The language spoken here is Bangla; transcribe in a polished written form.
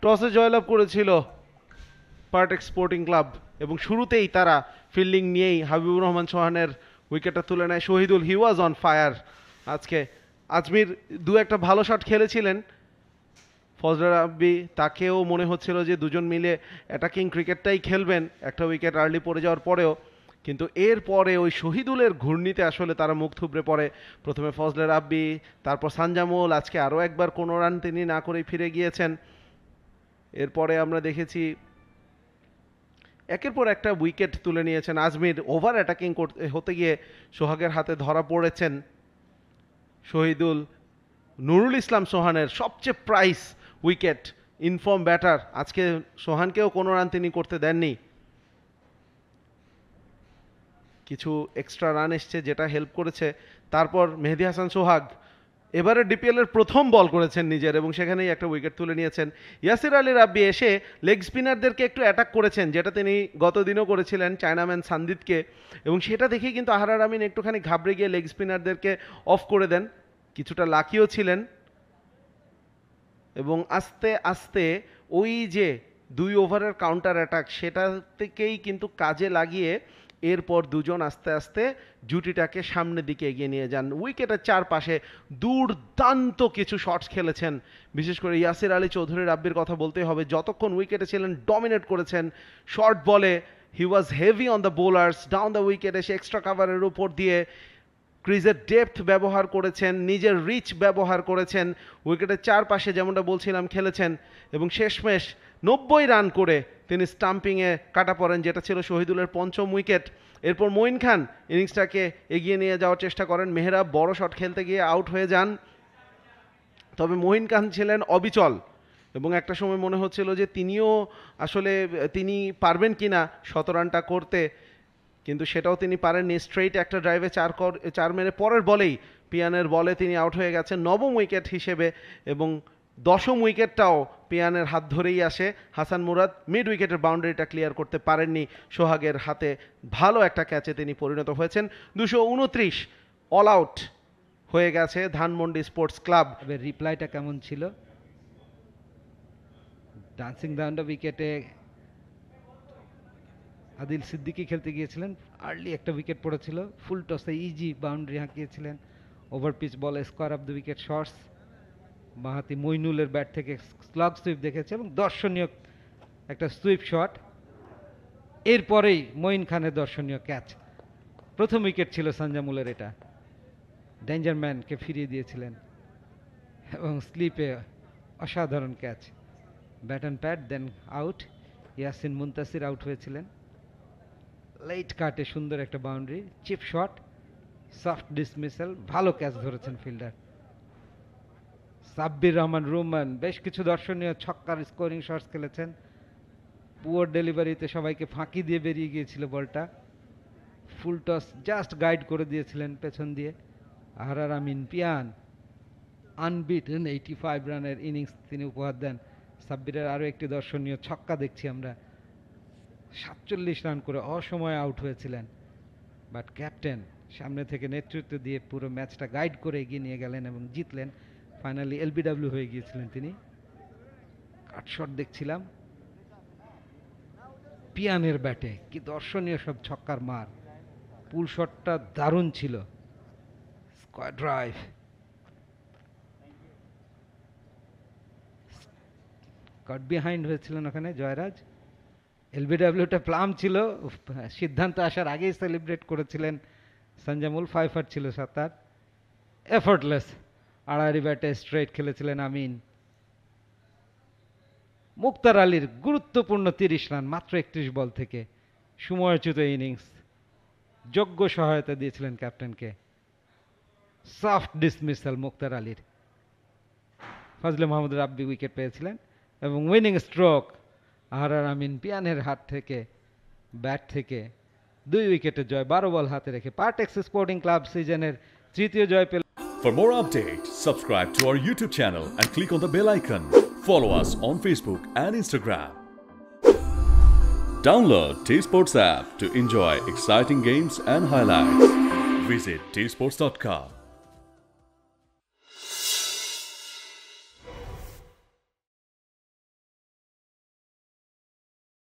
টসে জয়লাভ করেছিল পার্টেক্স স্পোর্টিং ক্লাব এবং শুরুতেই তারা ফিল্ডিং নিয়েই হাবিবুর রহমান সোহানের উইকেটটা তুলে নেয় শহীদুল। হি ওয়াজ অন ফায়ার আজকে। আজমির দু একটা ভালো শট খেলেছিলেন, ফজলে রাব্বি তাকেও মনে হচ্ছিল যে দুজন মিলে অ্যাটাকিং ক্রিকেটটাই খেলবেন একটা উইকেট আর্লি পড়ে যাওয়ার পরেও, কিন্তু এরপরে ওই শহীদুলের ঘূর্ণিতে আসলে তারা মুখ থুবড়ে পড়ে। প্রথমে ফজলে রাব্বি, তারপর সানজামুল, আজকে আরও একবার কোনো রান তিনি না করেই ফিরে গিয়েছেন। এরপরে আমরা দেখেছি একের পর একটা উইকেট তুলে নিয়েছেন আজমির। ওভার অ্যাটাকিং করতে হতে গিয়ে সোহাগের হাতে ধরা পড়েছেন শহীদুল। নুরুল ইসলাম সোহানের সবচেয়ে প্রাইস উইকেট, ইনফর্ম ব্যাটার, আজকে সোহানকেও কোনো রান তিনি করতে দেননি। কিছু এক্সট্রা রান এসছে যেটা হেল্প করেছে। তারপর মেহেদী হাসান সোহাগ এবারে ডিপিএলের প্রথম বল করেছেন নিজের এবং সেখানেই একটা উইকেট তুলে নিয়েছেন। ইয়াসির আলী রাব্বি এসে লেগ স্পিনারদেরকে একটু অ্যাটাক করেছেন, যেটা তিনি গতদিনও করেছিলেন চায়নাম্যান সান্দিদকে, এবং সেটা দেখেই কিন্তু আহারার আমিন একটুখানি ঘাবড়ে গিয়ে লেগ স্পিনারদেরকে অফ করে দেন। কিছুটা লাকিও ছিলেন এবং আস্তে আস্তে ওই যে 2 ওভারের কাউন্টার অ্যাটাক সেটা থেকেই কিন্তু কাজে লাগিয়ে এরপর দুজন আস্তে আস্তে জুটিটাকে সামনের দিকে এগিয়ে নিয়ে যান। উইকেটের চারপাশে দুর্দান্ত কিছু শটস খেলেছেন, বিশেষ করে ইয়াসির আলী চৌধুরী রাব্বির কথা বলতে হবে। যতক্ষণ উইকেটে ছিলেন ডমিনেট করেছেন শর্ট বলে। He was heavy on the bowlers, down the wicket এসে এক্সট্রা কাভারের উপর দিয়ে ক্রিজের ডেপথ ব্যবহার করেছেন, নিজের রিচ ব্যবহার করেছেন, উইকেটের চারপাশে যেমনটা বলছিলাম খেলেছেন এবং শেষমেশ 90 রান করে তিনি স্টাম্পিংয়ে কাটা পড়েন, যেটা ছিল শহীদুলের পঞ্চম উইকেট। এরপর মঈন খান ইনিংসটাকে এগিয়ে নিয়ে যাওয়ার চেষ্টা করেন। মেহরাব বড় শট খেলতে গিয়ে আউট হয়ে যান, তবে মঈন খান ছিলেন অবিচল এবং একটা সময় মনে হচ্ছিল যে তিনিও আসলে তিনি পারবেন কিনা 17 রানটা করতে, কিন্তু সেটাও তিনি পারেননি। স্ট্রেইট একটা ড্রাইভে চার মেরে পরের বলেই পিয়ানের বলে তিনি আউট হয়ে গেছেন নবম উইকেট হিসেবে, এবং দশম উইকেটটাও পিয়ানের হাত ধরেই আসে। হাসান মুরাদ মিড উইকেটের বাউন্ডারিটা ক্লিয়ার করতে পারেননি, সোহাগের হাতে ভালো একটা ক্যাচে তিনি পরিণত হয়েছেন। 229 অল আউট হয়ে গেছে ধানমন্ডি স্পোর্টস ক্লাব। রিপ্লাইটা কেমন ছিল? ডান্সিং ডাউন দ্য উইকেটে আদিল সিদ্দিকী খেলতে গিয়েছিলেন, আর্লি একটা উইকেট পড়েছিল, ফুল টসে ইজি বাউন্ডারি হাঁকিয়েছিলেন, ওভার পিচ বলে square off the wicket shots. বাঁহাতি মইনুলের ব্যাট থেকে স্লগ সুইপ দেখেছে এবং দর্শনীয় একটা সুইপ শট। এরপরেই মঈন খানের দর্শনীয় ক্যাচ, প্রথম উইকেট ছিল সানজামুলের, এটা ডেঞ্জার ম্যানকে ফিরিয়ে দিয়েছিলেন এবং স্লিপে অসাধারণ catch, bat and pad, then out. Yasin Muntasir out হয়েছিলেন। লেট কাটে সুন্দর একটা boundary, chip shot, soft dismissal, ভালো ক্যাচ ধরেছেন ফিল্ডার। সাব্বির রহমান রুমান বেশ কিছু দর্শনীয় ছক্কার স্কোরিং শটস খেলেছেন। পুয়ার ডেলিভারিতে সবাইকে ফাঁকি দিয়ে বেরিয়ে গিয়েছিল বলটা, ফুল টস জাস্ট গাইড করে দিয়েছিলেন পেছন দিয়ে। আহরার আমিন পিয়ান আনবিটেন 85 রানের ইনিংস তিনি উপহার দেন। সাব্বিরের আরও একটি দর্শনীয় ছক্কা দেখছি আমরা, 47 রান করে অসময়ে আউট হয়েছিলেন, বাট ক্যাপ্টেন সামনে থেকে নেতৃত্ব দিয়ে পুরো ম্যাচটা গাইড করে এগিয়ে নিয়ে গেলেন এবং জিতলেন। ফাইনালি এলবিডব্লিউ হয়ে গিয়েছিলেন তিনি। কাট শট দেখছিলাম পিয়ানের ব্যাটে, কি দর্শনীয় সব ছক্কার মার, পুল শটটা দারুণ ছিল, স্কোয়ার ড্রাইভ, কাট বিহাইন্ড হয়েছিলেন ওখানে জয়রাজ। এলবিডব্লিউটা প্লাম ছিল, সিদ্ধান্ত আসার আগেই সেলিব্রেট করেছিলেন সানজামুল। 5 ছিল 7, এফোর্টলেস আড়াআড়ি ব্যাটে স্ট্রেট খেলেছিলেন আমিন। মুক্তার আলীর গুরুত্বপূর্ণ 30 রান মাত্র 31 বল থেকে, সময়োচিত ইনিংস, যোগ্য সহায়তা দিয়েছিলেন ক্যাপ্টেনকে। সফট ডিসমিসাল মুক্তার আলীর। ফজলে মাহমুদ রাব্বি উইকেট পেয়েছিলেন এবং উইনিং স্ট্রোক আহরার আমিন পিয়ানের হাত থেকে, ব্যাট থেকে 2 উইকেটের জয় 12 বল হাতে রেখে পার্টেক্স স্পোর্টিং ক্লাব সিজনের তৃতীয় জয় পেল। For more updates, subscribe to our YouTube channel and click on the bell icon. Follow us on Facebook and Instagram. Download T-Sports app to enjoy exciting games and highlights. Visit tsports.com.